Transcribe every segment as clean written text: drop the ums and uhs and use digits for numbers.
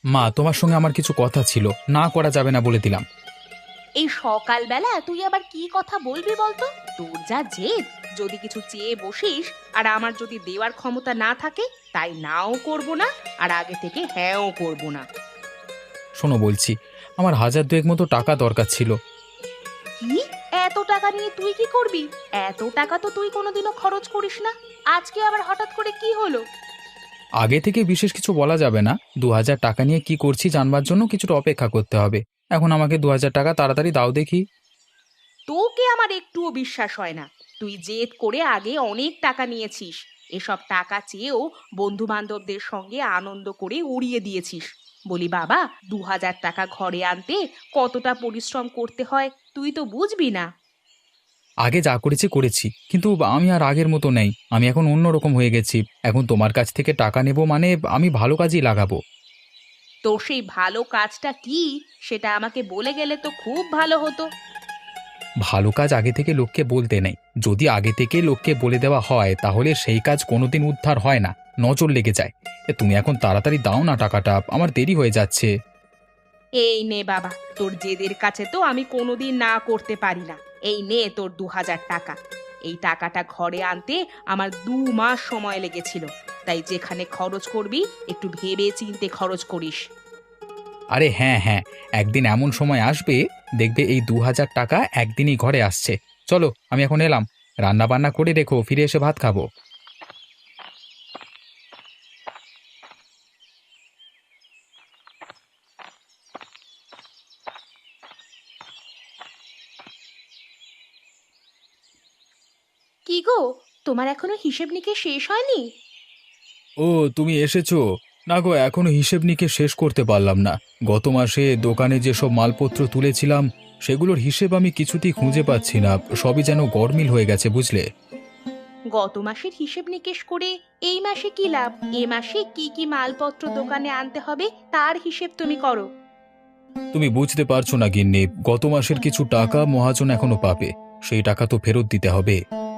মা, তোমার সঙ্গে আমার কিছু কথা ছিল, না করা যাবে না বলে দিলাম। এই সকালবেলা তুই আবার কি কথা বলবি বলতো? তোর যা জেদ, যদি কিছু চেয়ে বসিস আর আমার যদি দেওয়ার ক্ষমতা না থাকে, তাই নাও করব না আর আগে থেকে হ্যাঁও করব না। শোনো বলছি, আমার 1,000-2 মতো টাকা দরকার ছিল। কি? এত টাকা নিয়ে তুই কি করবি? এত টাকা তো তুই কোনোদিনও খরচ করিস না, আজকে আবার হঠাৎ করে কি হলো? আগে থেকে বিশেষ কিছু বলা যাবে না। 2,000 টাকা নিয়ে কি করছি জানবার জন্য কিছুটা অপেক্ষা করতে হবে। এখন আমাকে 2,000 টাকা তাড়াতাড়ি দাও দেখি। তোকে আমার একটুও বিশ্বাস হয় না। তুই জেদ করে আগে অনেক টাকা নিয়েছিস, এসব টাকা চেয়েও বন্ধু বান্ধবদের সঙ্গে আনন্দ করে উড়িয়ে দিয়েছিস। বলি বাবা, 2,000 টাকা ঘরে আনতে কতটা পরিশ্রম করতে হয় তুই তো বুঝবি না। আগে যা করেছি করেছি, কিন্তু আমি আর আগের মতো নেই। আমি এখন অন্যরকম হয়ে গেছি। এখন তোমার কাছ থেকে টাকা নেব মানে আমি ভালো কাজেই লাগাবো। তোর সেই ভালো কাজটা কি, সেটা আমাকে বলে গেলে তো খুব ভালো হতো। ভালো কাজ আগে থেকে লোককে বলতে নেই। যদি আগে থেকে লোককে বলে দেওয়া হয় তাহলে সেই কাজ কোনোদিন উদ্ধার হয় না, নজর লেগে যায়। তুমি এখন তাড়াতাড়ি দাও না টাকাটা, আমার দেরি হয়ে যাচ্ছে। এই নে বাবা, তোর জেদের কাছে তো আমি কোনোদিন না করতে পারি না। এই নে তোর 2,000 টাকা। এই টাকাটা ঘরে আনতে আমার 2 মাস সময় লেগেছিল, তাই যেখানে খরচ করবি একটু ভেবে চিন্তে খরচ করিস। আরে হ্যাঁ হ্যাঁ, একদিন এমন সময় আসবে, দেখবে এই 2,000 টাকা একদিনই ঘরে আসছে। চলো, আমি এখন এলাম। রান্না বান্না করে রেখো, ফিরে এসে ভাত খাবো। কি গো, তোমার এখনো হিসেব নিকেশ শেষ হয়নি? ও, তুমি এসেছো? না গো, এখনো হিসেব নিকেশ শেষ করতে পারলাম না। গত মাসে দোকানে যেসব মালপত্র তুলেছিলাম সেগুলোর হিসেব আমি কিছুতেই খুঁজে পাচ্ছি না। সবই যেন গরমিল হয়ে গেছে, বুঝলে? গত মাসের হিসেব নিকেশ করে এই মাসে কি লাভ? এ মাসে কি কি মালপত্র দোকানে আনতে হবে তার হিসেব তুমি করো। তুমি বুঝতে পারছো না গিন্নি, গত মাসের কিছু টাকা মহাজন এখনো পাবে। সেই টাকা তো ফেরত দিতে হবে।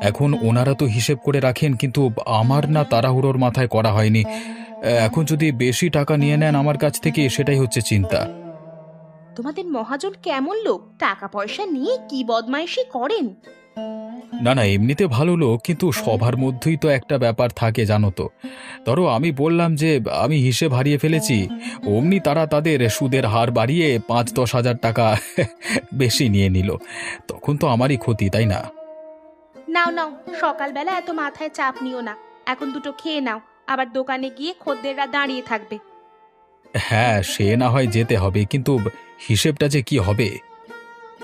এখন ওনারা তো হিসেব করে রাখেন, কিন্তু আমার না তাড়াহুড়োর মাথায় করা হয়নি। এখন যদি বেশি টাকা নিয়ে নেন আমার কাছ থেকে, সেটাই হচ্ছে চিন্তা। তোমাদের মহাজন কেমন লোক? টাকা পয়সা নিয়ে কি বদমাইশি করেন? না না, এমনিতে ভালো লোক, কিন্তু সবার মধ্যেই তো একটা ব্যাপার থাকে জানো তো। ধরো আমি বললাম যে আমি হিসেব হারিয়ে ফেলেছি, অমনি তারা তাদের সুদের হার বাড়িয়ে 5-10 হাজার টাকা বেশি নিয়ে নিল। তখন তো আমারই ক্ষতি, তাই না? নাও নাও, সকালবেলা এত মাথায় চাপ নিও না। এখন দুটো খেয়ে নাও, আবার দোকানে গিয়ে খদ্দেররা দাঁড়িয়ে থাকবে। হ্যাঁ, সে না হয় যেতে হবে, কিন্তু হিসেবটা যে কি হবে?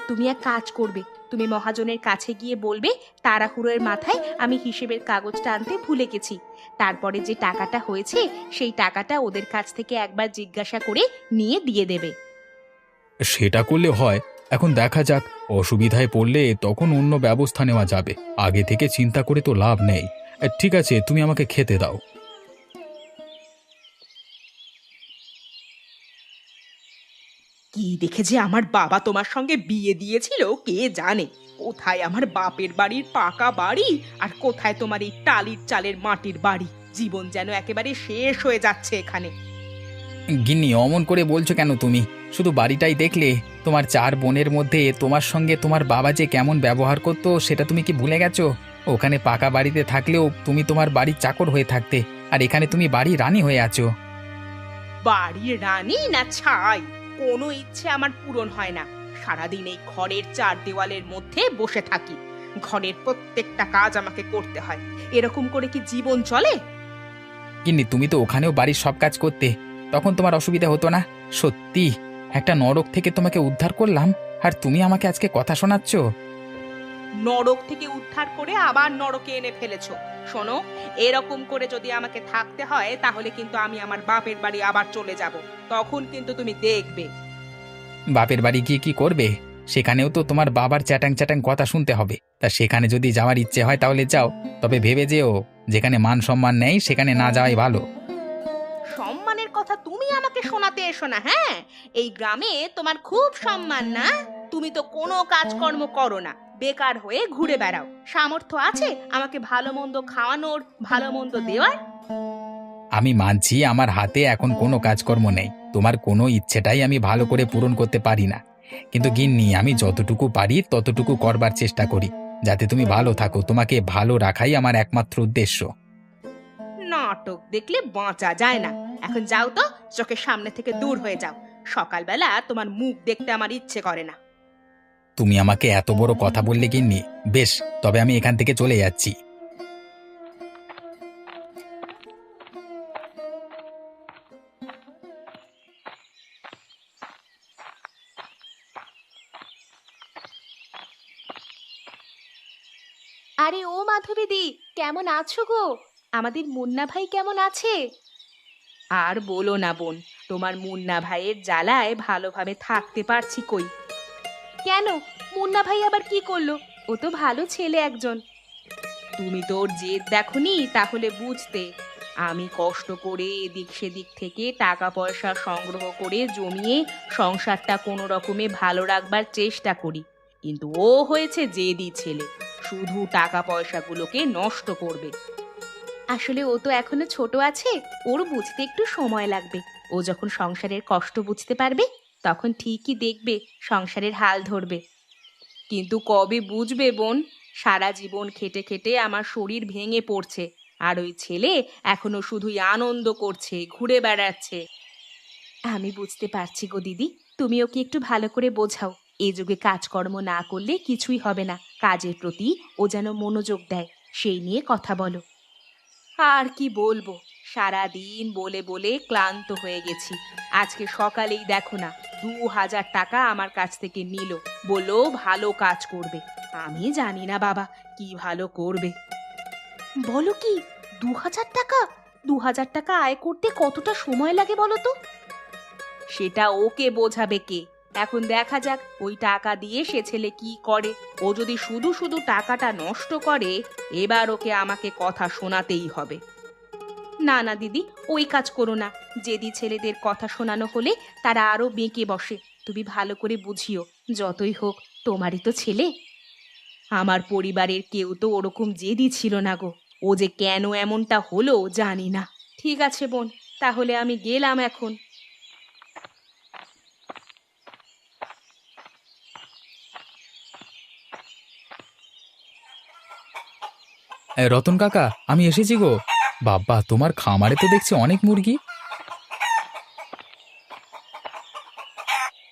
তুমি এক কাজ করবে, তুমি মহাজনের কাছে গিয়ে বলবে তাড়াহুড়োর মাথায় আমি হিসেবের কাগজটা আনতে ভুলে গেছি। তারপরে যে টাকাটা হয়েছে সেই টাকাটা ওদের কাছ থেকে একবার জিজ্ঞাসা করে নিয়ে দিয়ে দেবে। সেটা করলে হয়। এখন দেখা যাক, অসুবিধায় পড়লে তখন অন্য ব্যবস্থা নেওয়া যাবে। আগে থেকে চিন্তা করে তো লাভ নেই। ঠিক আছে, তুমি আমাকে খেতে দাও। কি দেখে যে আমার বাবা তোমার সঙ্গে বিয়ে দিয়েছিল কে জানে। কোথায় আমার বাপের বাড়ির পাকা বাড়ি আর কোথায় তোমার এই টালির চালের মাটির বাড়ি। জীবন যেন একেবারে শেষ হয়ে যাচ্ছে এখানে। গিন্নি, অমন করে বলছো কেন তুমি? শুধু বাড়িটাই দেখলে? তোমার 4 বোনের মধ্যে তোমার সঙ্গে তোমার বাবা যে কেমন ব্যবহার করতো সেটা তুমি কি ভুলে গেছো? ওখানে পাকা বাড়িতে থাকলেও তুমি তোমার বাড়ির চাকর হয়ে থাকতে, আর এখানে তুমি বাড়ির রানী হয়ে আছো। বাড়ির রানী না ছাই, কোনো ইচ্ছে আমার পূরণ হয় না। সারাদিন এই ঘরের 4 দেওয়ালের মধ্যে বসে থাকি, ঘরের প্রত্যেকটা কাজ আমাকে করতে হয়। এরকম করে কি জীবন চলে? গিন্নি, তুমি তো ওখানেও বাড়ির সব কাজ করতে, তখন তোমার অসুবিধা হতো না? সত্যি, একটা নরক থেকে তোমাকে উদ্ধার করলাম, আর তুমি আমাকে আজকে কথা শোনাচ্ছ? নরক থেকে উদ্ধার করে আবার নরকে এনে ফেলেছো। শোনো, এরকম করে যদি আমাকে থাকতে হয় তাহলে কিন্তু আমি আমার বাপের বাড়ি আবার চলে যাব। তখন কিন্তু তুমি দেখবে। বাপের বাড়ি গিয়ে কি করবে? সেখানেও তো তোমার বাবার চ্যাটাং চ্যাটাং কথা শুনতে হবে। তা সেখানে যদি যাওয়ার ইচ্ছে হয় তাহলে যাও, তবে ভেবে যেও, যেখানে মান সম্মান নেই সেখানে না যাওয়াই ভালো। সম্মানের কথা তুমি আমাকে শোনাতে এসো না, হ্যাঁ? এই গ্রামে তোমার খুব সম্মান না? তুমি তো কোনো কাজকর্ম করো না, বেকার হয়ে ঘুরে বেড়াও। সামর্থ্য আছে আমাকে ভালো মন্দ খাওয়ানোর, ভালো মন্দ দেওয়ার? আমি মানছি আমার হাতে এখন কোনো কাজকর্ম নেই, তোমার কোনো ইচ্ছেটাই আমি ভালো করে পূরণ করতে পারি না। কিন্তু গিন্নি, আমি যতটুকু পারি ততটুকু করবার চেষ্টা করি, যাতে তুমি ভালো থাকো। তোমাকে ভালো রাখাই আমার একমাত্র উদ্দেশ্য। নাটক দেখলে বাঁচা যায় না। এখন যাও তো, চোখের সামনে থেকে দূর হয়ে যাও। সকালবেলা তোমার মুখ দেখতে আমার ইচ্ছে করে না। তুমি আমাকে এত বড় কথা বললে গিন্নি, বেশ, তবে আমি এখান থেকে চলে যাচ্ছি। আরে ও মাধবীদি, কেমন আছো গো? আমাদের মুন্না ভাই কেমন আছে? আর বলো না বোন, তোমার মুন্না ভাইয়ের জ্বালায় ভালোভাবে থাকতে পারছি কই। কেন, মুন্না ভাই আবার কি করলো? ও তো ভালো ছেলে একজন। তুমি তো ওর জেদ দেখোনি, তাহলে বুঝতে। আমি কষ্ট করে এদিক সেদিক থেকে টাকা পয়সা সংগ্রহ করে জমিয়ে সংসারটা কোনো রকমে ভালো রাখবার চেষ্টা করি, কিন্তু ও হয়েছে জেদি ছেলে, শুধু টাকা পয়সাগুলোকে নষ্ট করবে। আসলে ও তো এখনো ছোট আছে, ওর বুঝতে একটু সময় লাগবে। ও যখন সংসারের কষ্ট বুঝতে পারবে, তখন ঠিকই দেখবে সংসারের হাল ধরবে। কিন্তু কবে বুঝবে বোন? সারা জীবন খেটে খেটে আমার শরীর ভেঙে পড়ছে, আর ওই ছেলে এখনো শুধুই আনন্দ করছে, ঘুরে বেড়াচ্ছে। আমি বুঝতে পারছি গো দিদি, তুমি ওকে একটু ভালো করে বোঝাও। এ যুগে কাজকর্ম না করলে কিছুই হবে না, কাজের প্রতি ও যেন মনোযোগ দেয়, সেই নিয়ে কথা বলো। আর কি বলবো, সারা দিন বলে বলে ক্লান্ত হয়ে গেছি। আজকে সকালেই দেখো না, 2000 টাকা আমার কাছ থেকে নিল, বললো ভালো কাজ করবে। আমি জানি না বাবা কি ভালো করবে। বলো কি, 2000 টাকা? 2000 টাকা আয় করতে কতটা সময় লাগে বলো তো? সেটা ওকে বোঝাবে কে? এখন দেখা যাক ওই টাকা দিয়ে সে ছেলে কি করে। ও যদি শুধু শুধু টাকাটা নষ্ট করে, এবার ওকে আমাকে কথা শোনাতেই হবে। না না দিদি, ওই কাজ করো না। জেদি ছেলেদের কথা শোনানো হলে তারা আরো বেঁকে বসে। তুমি ভালো করে বুঝিও, যতই হোক তোমারই তো ছেলে। আমার পরিবারের কেউ তো ওরকম জেদি ছিল না গো। ও যে কেন এমনটা হলো জানি না। ঠিক আছে বোন, তাহলে আমি গেলাম এখন। রতন কাকা, আমি এসেছি গো। বাবা, তোমার খামারে তো দেখছি অনেক মুরগি।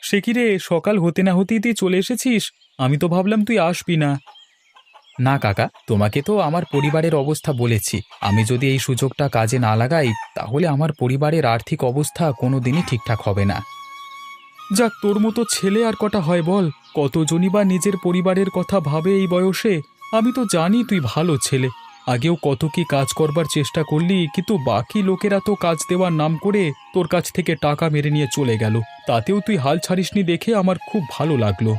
সে কি রে, সকাল হতে না হতেই তুই চলে এসেছিস? আমি তো ভাবলাম তুই আসবি না। না কাকা, তোমাকে তো আমার পরিবারের অবস্থা বলেছি। আমি যদি এই সুযোগটা কাজে না লাগাই, তাহলে আমার পরিবারের আর্থিক অবস্থা কোনোদিনই ঠিকঠাক হবে না। যাক, তোর মতো ছেলে আর কটা হয় বল? কতজনই বা নিজের পরিবারের কথা ভাবে এই বয়সে। আমি তো জানি তুই ভালো ছেলে, আগেও কত কি কাজ করবার চেষ্টা করলি, কিন্তু বাকি লোকেরা তো কাজ দেওয়ার নাম করে তোর কাছ থেকে টাকা মেরে নিয়ে চলে গেল। তাতেও তুই হাল ছাড়িসনি দেখে আমার খুব ভালো লাগলো।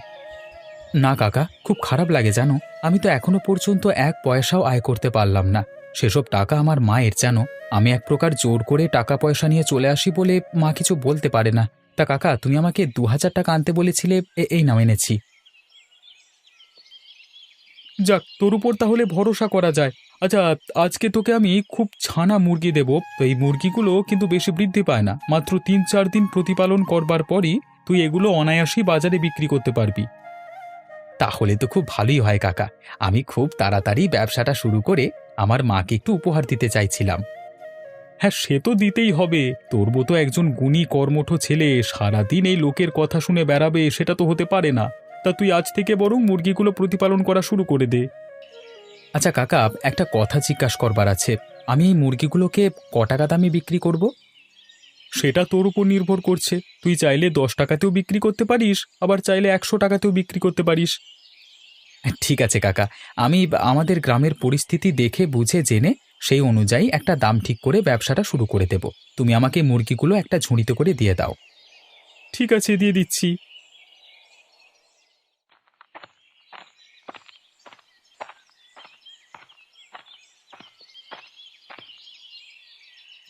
না কাকা, খুব খারাপ লাগে জানো। আমি তো এখনো পর্যন্ত এক পয়সাও আয় করতে পারলাম না। সেসব টাকা আমার মায়ের, জানো। আমি এক প্রকার জোর করে টাকা পয়সা নিয়ে চলে আসি বলে মা কিছু বলতে পারে না। তা কাকা, তুমি আমাকে 2000 টাকা আনতে বলেছিলে, এই নাম এনেছি। যাক, তোর উপর তাহলে ভরসা করা যায়। আচ্ছা, আজকে তোকে আমি খুব ছানা মুরগি দেব। তো এই মুরগিগুলো কিন্তু বেশি বৃদ্ধি পায় না, মাত্র 3-4 দিন প্রতিপালন করবার পরই তুই এগুলো অনায়াসেই বাজারে বিক্রি করতে পারবি। তাহলে তো খুব ভালোই হয় কাকা। আমি খুব তাড়াতাড়ি ব্যবসাটা শুরু করে আমার মাকে একটু উপহার দিতে চাইছিলাম। হ্যাঁ, সে তো দিতেই হবে। তোর মতো একজন গুণী কর্মঠ ছেলে সারাদিন এই লোকের কথা শুনে বেড়াবে, সেটা তো হতে পারে না। তা তুই আজ থেকে বরং মুরগিগুলো প্রতিপালন করা শুরু করে দে। আচ্ছা কাকা, একটা কথা জিজ্ঞাসা করবার আছে। আমি এই মুরগিগুলোকে ক টাকা দামে বিক্রি করব? সেটা তোর উপর নির্ভর করছে। তুই চাইলে 10 টাকাতেও বিক্রি করতে পারিস, আবার চাইলে 100 টাকাতেও বিক্রি করতে পারিস। ঠিক আছে কাকা, আমি আমাদের গ্রামের পরিস্থিতি দেখে বুঝে জেনে সেই অনুযায়ী একটা দাম ঠিক করে ব্যবসাটা শুরু করে দেব। তুমি আমাকে মুরগিগুলো একটা ঝুড়িতে করে দিয়ে দাও। ঠিক আছে, দিয়ে দিচ্ছি।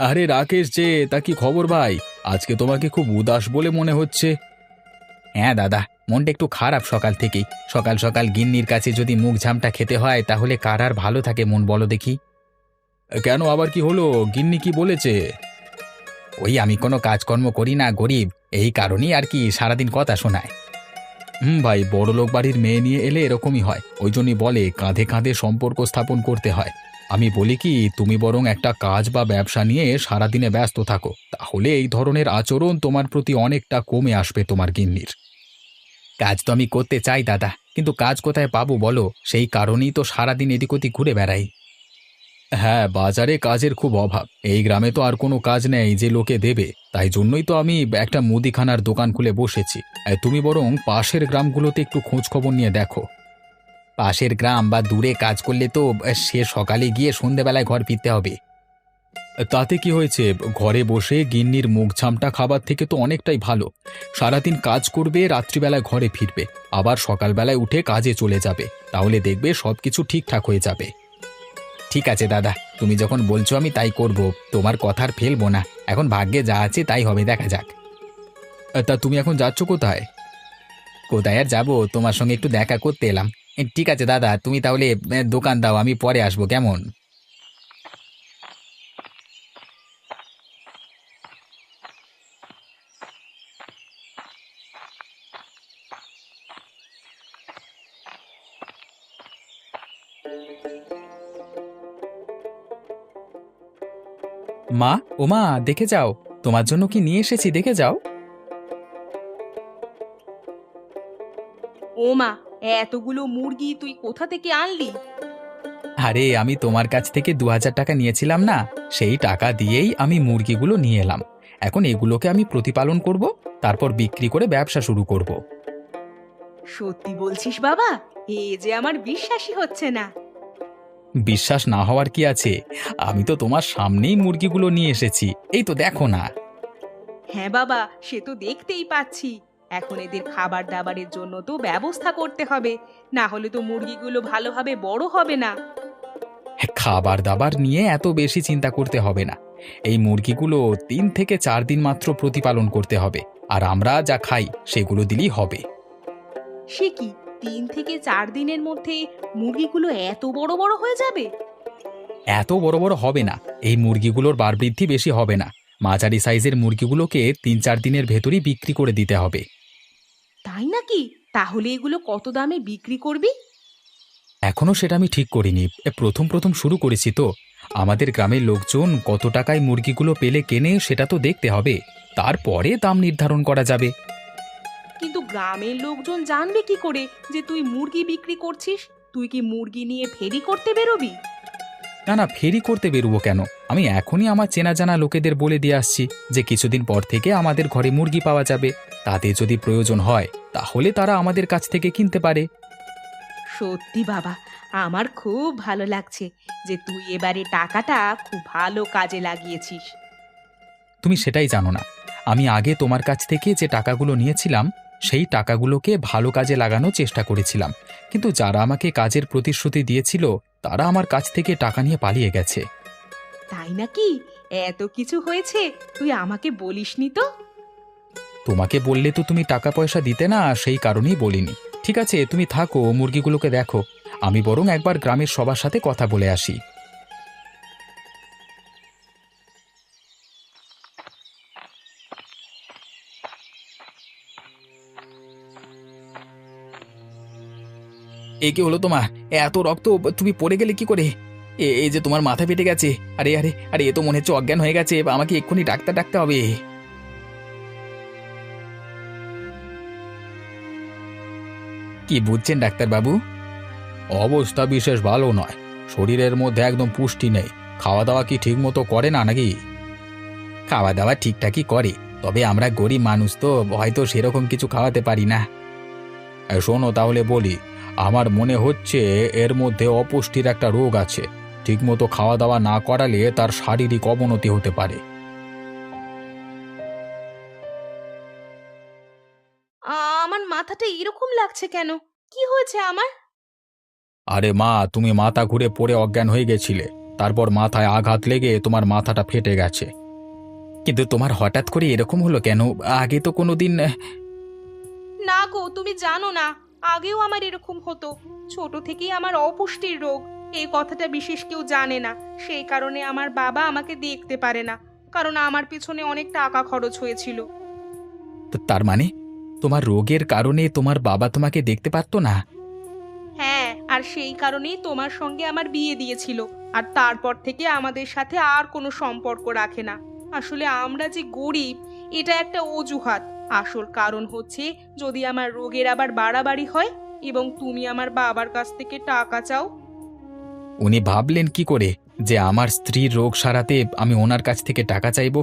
আরে রাকেশ যে, তা কি খবর ভাই? আজকে তোমাকে খুব উদাস বলে মনে হচ্ছে। হ্যাঁ দাদা, মনটা একটু খারাপ সকাল থেকেই। সকাল সকাল গিন্নির কাছে যদি মুখ ঝামটা খেতে হয়, তাহলে কার আর ভালো থাকে মন বলো দেখি। কেন আবার কি হলো? গিন্নি কি বলেছে? ওই আমি কোনো কাজকর্ম করি না, গরিব, এই কারণেই আর কি সারাদিন কথা শোনায়। ভাই, বড়লোক বাড়ির মেয়ে নিয়ে এলে এরকমই হয়। ওই জন্যই বলে কাঁধে কাঁধে সম্পর্ক স্থাপন করতে হয়। আমি বলি কি, তুমি বরং একটা কাজ বা ব্যবসা নিয়ে সারাদিনে ব্যস্ত থাকো, তাহলে এই ধরনের আচরণ তোমার প্রতি অনেকটা কমে আসবে তোমার গিন্নির। কাজ তো আমি করতে চাই দাদা, কিন্তু কাজ কোথায় পাবো বলো? সেই কারণেই তো সারাদিন এদিক ওদিক ঘুরে বেড়াই। হ্যাঁ, বাজারে কাজের খুব অভাব। এই গ্রামে তো আর কোনো কাজ নেই যে লোকে দেবে। তাই জন্যই তো আমি একটা মুদিখানার দোকান খুলে বসেছি। তুমি বরং পাশের গ্রামগুলোতে একটু খোঁজ খবর নিয়ে দেখো। পাশের গ্রাম বা দূরে কাজ করলে তো সে সকালে গিয়ে সন্ধেবেলায় ঘর ফিরতে হবে। তাতে কি হয়েছে? ঘরে বসে গিন্নির মুখ ঝামটা খাবার থেকে তো অনেকটাই ভালো। সারাদিন কাজ করবে, রাত্রিবেলায় ঘরে ফিরবে, আবার সকালবেলায় উঠে কাজে চলে যাবে। তাহলে দেখবে সবকিছু ঠিকঠাক হয়ে যাবে। ঠিক আছে দাদা, তুমি যখন বলছো আমি তাই করব। তোমার কথার ফেলবো না। এখন ভাগ্যে যা আছে তাই হবে, দেখা যাক। তা তুমি এখন যাচ্ছ কোথায়? কোথায় আর যাবো, তোমার সঙ্গে একটু দেখা করতে এলাম। ঠিক আছে দাদা, তুমি তাহলে দোকান দাও, আমি পরে আসবো, কেমন? মা, ও মা, দেখে যাও, তোমার জন্য কি নিয়ে এসেছি, দেখে যাও। ও মা, এতগুলো মুরগি তুই কোথা থেকে আনলি? আরে, আমি তোমার কাছ থেকে ২,০০০ টাকা নিয়েছিলাম না, সেই টাকা দিয়েই আমি মুরগিগুলো নিয়ে এলাম। এখন এগুলোকে আমি প্রতিপালন করব, তারপর বিক্রি করে ব্যবসা শুরু করব। সত্যি বলছিস বাবা? এ যে আমার বিশ্বাসই হচ্ছে না। বিশ্বাস না হওয়ার কি আছে? আমি তো তোমার সামনেই মুরগিগুলো নিয়ে এসেছি, এই তো দেখো না। হ্যাঁ বাবা, সে তো দেখতেই পাচ্ছি। এখন এদের খাবার দাবারের জন্য তো ব্যবস্থা করতে হবে, না হলে তো মুরগিগুলো ভালোভাবে বড় হবে না। খাবার দাবার নিয়ে এত বেশি চিন্তা করতে হবে না। এই মুরগিগুলো ৩ থেকে ৪ দিন মাত্র প্রতিপালন করতে হবে, আর আমরা যা খাই সেগুলো দিলেই হবে। সে কি, 3 থেকে 4 দিনের মধ্যে মুরগিগুলো এত বড় বড় হয়ে যাবে? এত বড় বড় হবে না। এই মুরগিগুলোর বাড়বৃদ্ধি বেশি হবে না। মাঝারি সাইজের মুরগিগুলোকে ৩-৪ দিনের ভেতরই বিক্রি করে দিতে হবে। তাই নাকি? তাহলে এগুলো কত দামে বিক্রি করবি? এখনো সেটা আমি ঠিক করিনি। প্রথম প্রথম শুরু করেছি তো। আমাদের গ্রামের লোকজন কত টাকায় মুরগিগুলো পেলে কেনে সেটা তো দেখতে হবে। তারপরে দাম নির্ধারণ করা যাবে। কিন্তু গ্রামের লোকজন জানবে কি করে যে তুই মুরগি বিক্রি করছিস? তুই কি মুরগি নিয়ে ফেরি করতে বেরোবি? না না, ফেরি করতে বেরোবো কেন? আমি এখনই আমার চেনা জানা লোকেদের বলে দিয়ে আসছি যে কিছুদিন পর থেকে আমাদের ঘরে মুরগি পাওয়া যাবে। তাদের যদি প্রয়োজন হয় তাহলে তারা আমাদের কাছ থেকে কিনতে পারে। সত্যি বাবা, আমার খুব ভালো লাগছে যে তুই এবারে টাকাটা খুব ভালো কাজে লাগিয়েছিস। তুমি সেটাই জানো না, আমি আগে তোমার কাছ থেকে যে টাকাগুলো নিয়েছিলাম সেই টাকাগুলোকে ভালো কাজে লাগানোর চেষ্টা করেছিলাম, কিন্তু যারা আমাকে কাজের প্রতিশ্রুতি দিয়েছিল তারা আমার কাছ থেকে টাকা নিয়ে পালিয়ে গেছে। তাই নাকি? এত কিছু হয়েছে, তুই আমাকে বলিসনি তো। তোমাকে বললে তো তুমি টাকা পয়সা দিতে না, সেই কারণেই বলিনি। ঠিক আছে, তুমি থাকো, মুরগিগুলোকে দেখো। আমি বরং একবার গ্রামের সবার সাথে কথা বলে আসি। এ কি হলো তোমার? এত রক্ত! তুমি পড়ে গেলে কি করে? এই যে তোমার মাথা ফেটে গেছে। আরে আরে আরে, এ তো মনে হচ্ছে অজ্ঞান হয়ে গেছে। আমাকে এক্ষুনি ডাক্তার ডাকতে হবে। কি বুঝছেন ডাক্তারবাবু? অবস্থা বিশেষ ভালো নয়। শরীরের মধ্যে একদম পুষ্টি নেই। খাওয়া দাওয়া কি ঠিক মতো করে না নাকি? খাওয়া দাওয়া ঠিকঠাকই করে, তবে আমরা গরিব মানুষ তো, হয়তো সেরকম কিছু খাওয়াতে পারি না। শোনো তাহলে বলি, আমার মনে হচ্ছে এর মধ্যে অপুষ্টির একটা রোগ আছে। ঠিকমতো খাওয়া দাওয়া না করালে তার শারীরিক অবনতি হতে পারে। আমার মাথাটা এরকম লাগছে কেন? কি হয়েছে আমার? আরে মা, তুমি মাথা ঘুরে পড়ে অজ্ঞান হয়ে গেছিলে, তারপর মাথায় আঘাত লেগে তোমার মাথাটা ফেটে গেছে। কিন্তু তোমার হঠাৎ করে এরকম হলো কেন? আগে তো কোনোদিন। না গো, তুমি জানো না, আগেও আমার এরকম হতো। ছোট থেকেই আমার অপুষ্টির রোগ। এই কথাটা বিশেষ কেউ জানে না। সেই কারণে আমার বাবা আমাকে দেখতে পারে না, কারণ আমার পিছনে অনেক টাকা খরচ হয়েছিল। তার মানে তোমার রোগের কারণে তোমার বাবা তোমাকে দেখতে পারতো না? হ্যাঁ, আর সেই কারণেই তোমার সঙ্গে আমার বিয়ে দিয়েছিল। আর তারপর থেকে আমাদের সাথে আর কোনো সম্পর্ক রাখে না। আসলে আমরা যে গরিব, এটা একটা অজুহাত। আসল কারণ হচ্ছে, যদি আমার রোগের আবার বাড়াবাড়ি হয় এবং তুমি আমার বাবার কাছ থেকে টাকা চাও। উনি ভাবলেন কি করে যে আমার স্ত্রীর রোগ সারাতে আমি ওনার কাছ থেকে টাকা চাইবো?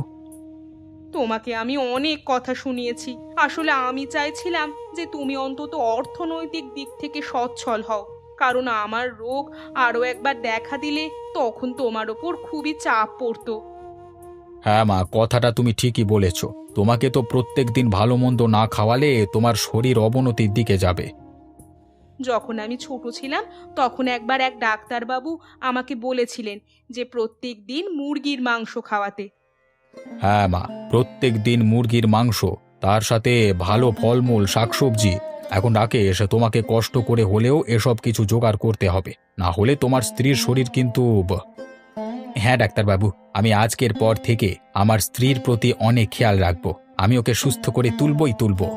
তোমাকে আমি অনেক কথা শুনিয়েছি। আসলে আমি চাইছিলাম যে তুমি অন্তত অর্থনৈতিক দিক থেকে সচ্ছল হও, কারণ আমার রোগ আরো একবার দেখা দিলে তখন তোমার ওপর খুবই চাপ পড়তো। হ্যাঁ মা, কথাটা তুমি ঠিকই বলেছ। তোমাকে তো প্রত্যেক দিন ভালো মন্দ না খাওয়ালে তোমার শরীর অবনতির দিকে যাবে। যখন আমি ছোট ছিলাম তখন একবার এক ডাক্তারবাবু আমাকে বলেছিলেন যে প্রত্যেক দিন মুরগির মাংস খাওয়াতে। হ্যাঁ মা, প্রত্যেক দিন মুরগির মাংস, তার সাথে ভালো ফলমূল শাকসবজি। এখন এসে তোমাকে কষ্ট করে হলেও এসব কিছু জোগাড় করতে হবে, না হলে তোমার স্ত্রীর শরীর কিন্তু হ্যাঁ ডাক্তারবাবু, আমি আজকের পর থেকে আমার স্ত্রীর প্রতি অনেক খেয়াল রাখবো। আমি ওকে সুস্থ করে তুলবই তুলবো।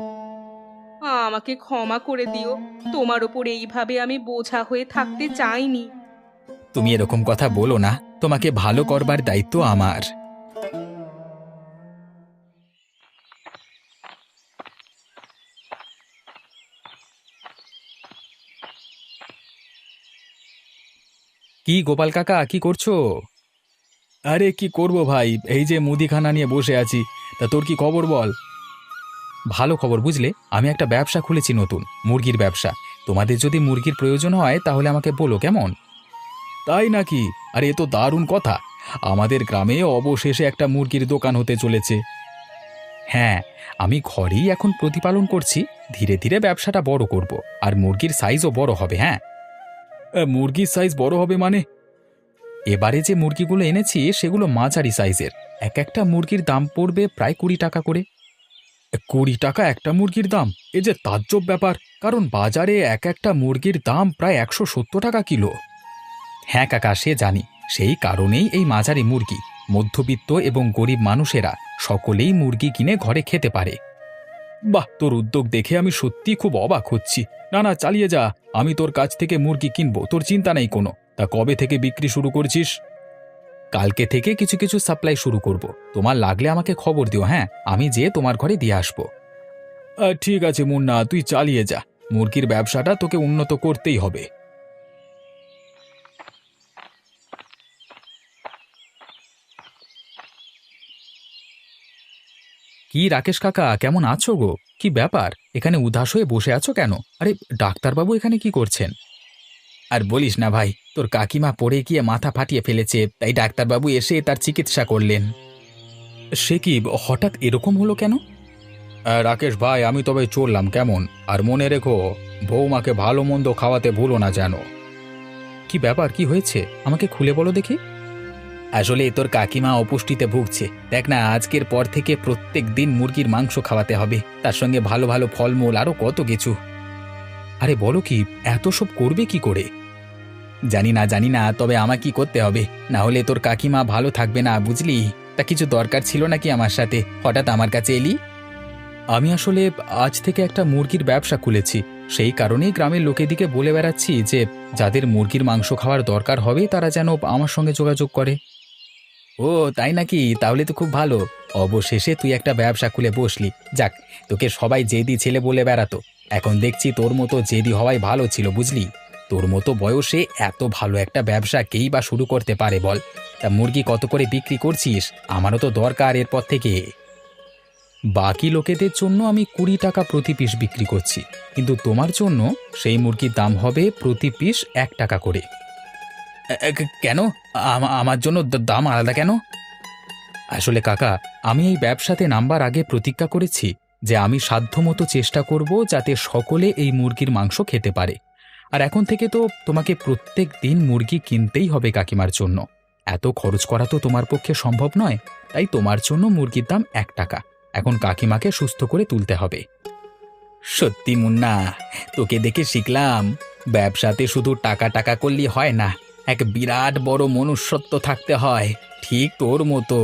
আমাকে ক্ষমা করে দিও, তোমার ওপর এইভাবে আমি বোঝা হয়ে থাকতে চাইনি। তুমি এরকম কথা বলো না, তোমাকে ভালো করবার দায়িত্ব আমার। কি গোপাল কাকা, কি করছো? আরে কি করব ভাই, এই যে মুদিখানা নিয়ে বসে আছি। তা তোর কি খবর বল? ভালো খবর বুঝলে, আমি একটা ব্যবসা খুলেছি, নতুন মুরগির ব্যবসা। তোমাদের যদি মুরগির প্রয়োজন হয় তাহলে আমাকে বলো, কেমন? তাই নাকি? আরে এ তো দারুণ কথা। আমাদের গ্রামে অবশেষে একটা মুরগির দোকান হতে চলেছে। হ্যাঁ, আমি ঘরেই এখন প্রতিপালন করছি। ধীরে ধীরে ব্যবসাটা বড় করব, আর মুরগির সাইজও বড় হবে। হ্যাঁ। মুরগির সাইজ বড় হবে মানে? এবারে যে মুরগিগুলো এনেছি সেগুলো মাঝারি সাইজের। এক একটা মুরগির দাম পড়বে প্রায় 20 টাকা করে। 20 টাকা একটা মুরগির দাম? এ যে তাজ্জব ব্যাপার, কারণ বাজারে এক একটা মুরগির দাম প্রায় 170 টাকা কিলো। হ্যাঁ কাকা, সে জানি। সেই কারণেই এই মাঝারি মুরগি। মধ্যবিত্ত এবং গরিব মানুষেরা সকলেই মুরগি কিনে ঘরে খেতে পারে। বাহ, তোর উদ্যোগ দেখে আমি সত্যি খুব অবাক হচ্ছি। না না, চালিয়ে যা। আমি তোর কাছ থেকে মুরগি কিনবো, তোর চিন্তা নেই কোনো। তা কবে থেকে বিক্রি শুরু করছিস? কালকে থেকে কিছু কিছু সাপ্লাই শুরু করব। তোমার লাগলে আমাকে খবর দিও। হ্যাঁ, আমি যেয়ে তোমার ঘরে দিয়ে আসবো। ঠিক আছে মুন্না, তুই চালিয়ে যা। মুরগির ব্যবসাটা তোকে উন্নত করতেই হবে। কি রাকেশ কাকা, কেমন আছো গো? কি ব্যাপার, এখানে উদাস হয়ে বসে আছো কেন? আরে ডাক্তারবাবু এখানে কি করছেন? আর বলিস না ভাই, তোর কাকিমা পড়ে গিয়ে মাথা ফাটিয়ে ফেলেছে, তাই ডাক্তারবাবু এসে তার চিকিৎসা করলেন। সে কি, হঠাৎ এরকম হলো কেন? রাকেশ ভাই, আমি তবে চললাম কেমন? আর মনে রেখো, বৌমাকে ভালো মন্দ খাওয়াতে ভুলো না যেন। কি ব্যাপার, কি হয়েছে আমাকে খুলে বলো দেখি। আসলে তোর কাকিমা অপুষ্টিতে ভুগছে। দেখ না, আজকের পর থেকে প্রত্যেক দিন মুরগির মাংস খাওয়াতে হবে, তার সঙ্গে ভালো ভালো ফলমূল, আরো কত কিছু। আরে বলো কি, এত সব করবে কি করে? জানি না জানি না, তবে আমার কি করতে হবে, না হলে তোর কাকিমা ভালো থাকবে না, বুঝলি? তা কিছু দরকার ছিল নাকি আমার সাথে হঠাৎ আমার কাছে এলি? আমি আসলে আজ থেকে একটা মুরগির ব্যবসা খুলেছি। সেই কারণেই গ্রামের লোকেদিকে বলে বেড়াচ্ছি যে যাদের মুরগির মাংস খাওয়ার দরকার হবে তারা যেন আমার সঙ্গে যোগাযোগ করে। ও তাই নাকি? তাহলে তো খুব ভালো। অবশেষে তুই একটা ব্যবসা খুলে বসলি। যাক, তোকে সবাই জেদি ছেলে বলে বেড়াতো, এখন দেখছি তোর মতো জেদি হওয়াই ভালো ছিল, বুঝলি? তোর মতো বয়সে এত ভালো একটা ব্যবসা কেই বা শুরু করতে পারে বল? তা মুরগি কত করে বিক্রি করছিস? আমারও তো দরকার এরপর থেকে। বাকি লোকেদের জন্য আমি 20 টাকা প্রতি পিস বিক্রি করছি, কিন্তু তোমার জন্য সেই মুরগির দাম হবে প্রতি পিস 1 টাকা করে। কেন? আমার জন্য দাম আলাদা কেন? আসলে কাকা, আমি এই ব্যবসাতে নামবার আগে প্রতিজ্ঞা করেছি যে আমি সাধ্যমতো চেষ্টা করব যাতে সকলে এই মুরগির মাংস খেতে পারে। আর এখন থেকে তো তোমাকে প্রত্যেক দিন মুরগি কিনতেই হবে কাকিমার জন্য। এত খরচ করা তো তোমার পক্ষে সম্ভব নয়, তাই তোমার জন্য মুরগির দাম 1 টাকা। এখন কাকিমাকে সুস্থ করে তুলতে হবে। সত্যি মুন্না, তোকে দেখে শিখলাম ব্যবসাতে শুধু টাকা টাকা করলেই হয় না, এক বিরাট বড় মনুষ্যত্ব থাকতে হয়, ঠিক তোর মতো।